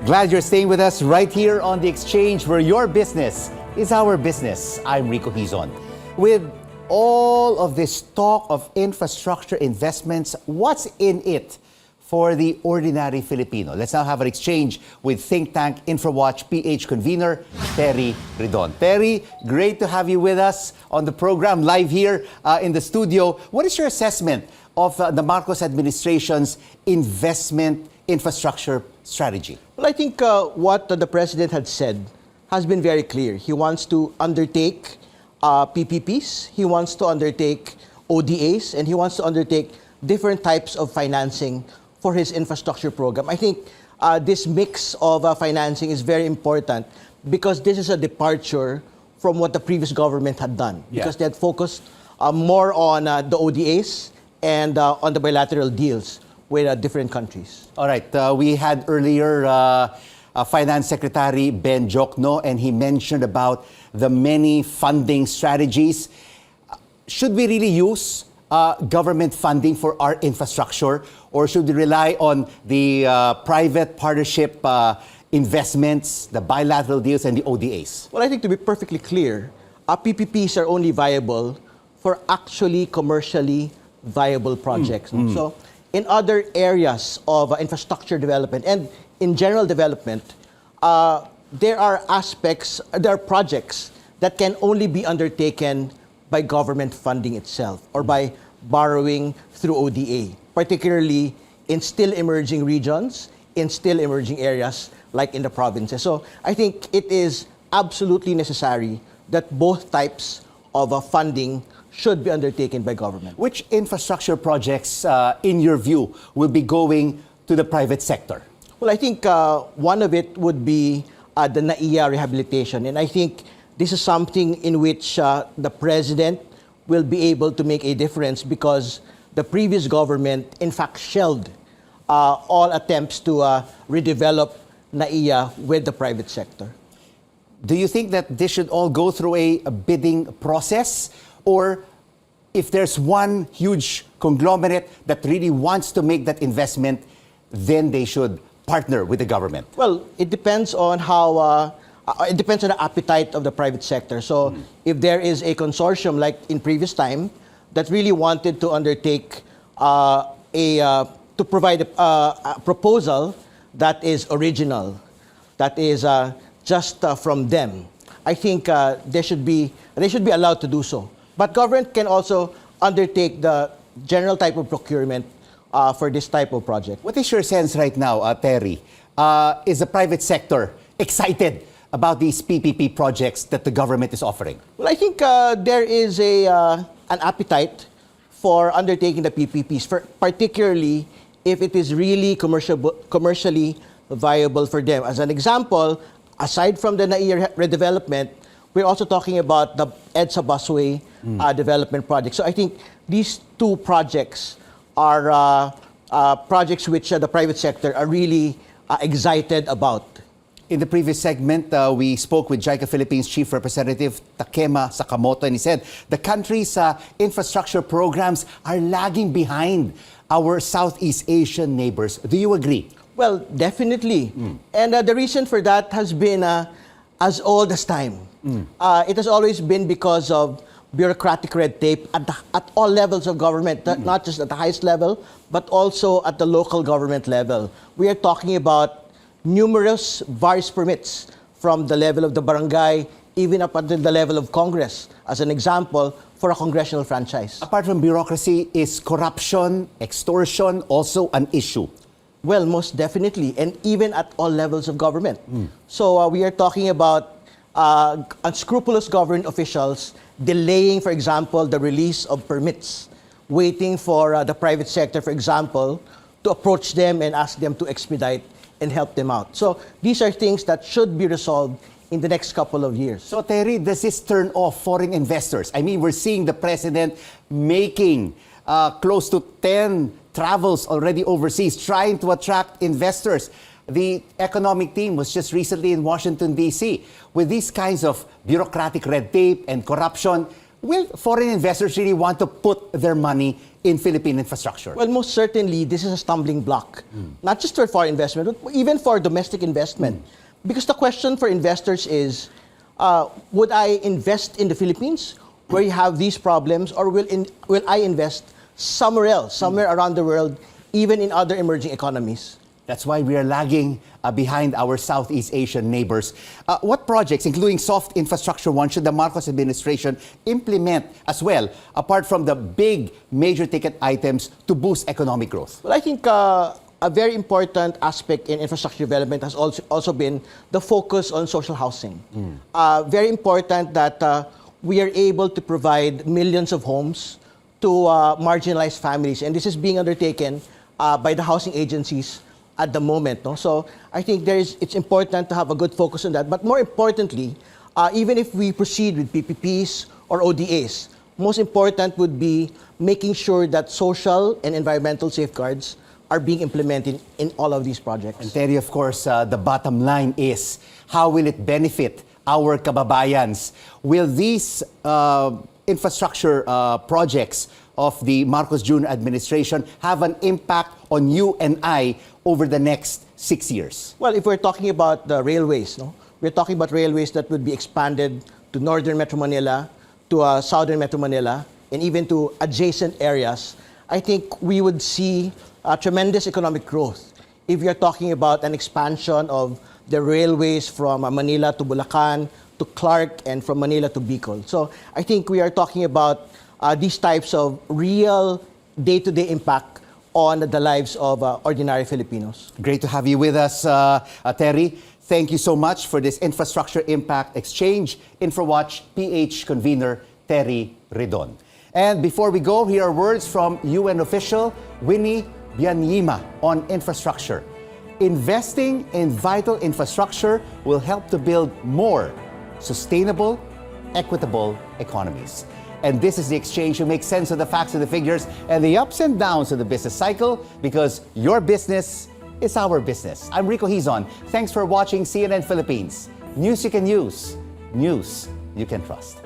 Glad you're staying with us right here on The Exchange, where your business is our business. I'm Rico Hizon. With all of this talk of infrastructure investments, what's in it for the ordinary Filipino? Let's now have an exchange with think tank Infrawatch PH convenor Terry Ridon. Terry, great to have you with us on the program live here in the studio. What is your assessment of the Marcos administration's investment infrastructure strategy? Well, I think what the President had said has been very clear. He wants to undertake PPPs, he wants to undertake ODAs, and he wants to undertake different types of financing for his infrastructure program. I think this mix of financing is very important because this is a departure from what the previous government had done. Because they had focused more on the ODAs and on the bilateral deals with different countries. All right. We had earlier Finance Secretary Ben Jokno, and he mentioned about the many funding strategies. Should we really use government funding for our infrastructure, or should we rely on the private partnership investments, the bilateral deals, and the ODAs? Well, I think to be perfectly clear, PPPs are only viable for actually commercially viable projects. So in other areas of infrastructure development and in general development, there are projects that can only be undertaken by government funding itself or by borrowing through ODA, particularly in still emerging regions, in still emerging areas like in the provinces. So I think it is absolutely necessary that both types of funding should be undertaken by government. Which infrastructure projects, in your view, will be going to the private sector? Well, I think one of it would be the NAIA rehabilitation. And I think this is something in which the President will be able to make a difference because the previous government, in fact, shelved all attempts to redevelop NAIA with the private sector. Do you think that this should all go through a bidding process? Or if there's one huge conglomerate that really wants to make that investment, then they should partner with the government? Well, it depends on how, it depends on the appetite of the private sector. So if there is a consortium like in previous time that really wanted to undertake to provide a proposal that is original, that is just from them, I think they should be allowed to do so. But government can also undertake the general type of procurement for this type of project. What is your sense right now, Terry? Is the private sector excited about these PPP projects that the government is offering? Well, I think there is an appetite for undertaking the PPPs, particularly if it is really commercially viable for them. As an example, aside from the NAIA redevelopment, we're also talking about the EDSA busway development project. So I think these two projects are projects which the private sector are really excited about. In the previous segment, we spoke with JICA Philippines Chief Representative Takema Sakamoto, and he said the country's infrastructure programs are lagging behind our Southeast Asian neighbors. Do you agree? Well, definitely. And the reason for that has been as old as time. It has always been because of bureaucratic red tape at all levels of government, not just at the highest level, but also at the local government level. We are talking about numerous various permits from the level of the barangay, even up until the level of Congress, as an example, for a congressional franchise. Apart from bureaucracy, is corruption, extortion also an issue? Well, most definitely, and even at all levels of government. So we are talking about unscrupulous government officials delaying, for example, the release of permits, waiting for the private sector, for example, to approach them and ask them to expedite and help them out. So these are things that should be resolved in the next couple of years. So Terry, does this turn off foreign investors? I mean, we're seeing the President making close to 10 travels already overseas, trying to attract investors. The economic team was just recently in Washington, D.C. With these kinds of bureaucratic red tape and corruption, will foreign investors really want to put their money in Philippine infrastructure? Well, most certainly, this is a stumbling block, not just for foreign investment, but even for domestic investment. Because the question for investors is, would I invest in the Philippines, where you have these problems, or will I invest somewhere else, somewhere around the world, even in other emerging economies? That's why we are lagging behind our Southeast Asian neighbors. What projects, including soft infrastructure one, should the Marcos administration implement as well, apart from the big major ticket items to boost economic growth? Well, I think a very important aspect in infrastructure development has also been the focus on social housing. Very important that we are able to provide millions of homes to marginalized families. And this is being undertaken by the housing agencies at the moment. No? So I think it's important to have a good focus on that. But more importantly, even if we proceed with PPPs or ODAs, most important would be making sure that social and environmental safeguards are being implemented in all of these projects. And Terry, of course, the bottom line is, how will it benefit our kababayans? Will these infrastructure projects of the Marcos Jr. administration have an impact on you and I over the next 6 years? Well, if we're talking about the railways, no? We're talking about railways that would be expanded to northern Metro Manila, to southern Metro Manila, and even to adjacent areas. I think we would see tremendous economic growth if you're talking about an expansion of the railways from Manila to Bulacan to Clark and from Manila to Bicol. So I think we are talking about these types of real day-to-day impact on the lives of ordinary Filipinos. Great to have you with us, Terry. Thank you so much for this Infrastructure Impact Exchange. Infrawatch PH convenor Terry Ridon. And before we go, here are words from UN official Winnie Byanyima on infrastructure. Investing in vital infrastructure will help to build more sustainable, equitable economies. And this is the exchange to make sense of the facts and the figures and the ups and downs of the business cycle, because your business is our business. I'm Rico Hizon. Thanks for watching CNN Philippines. News you can use, news you can trust.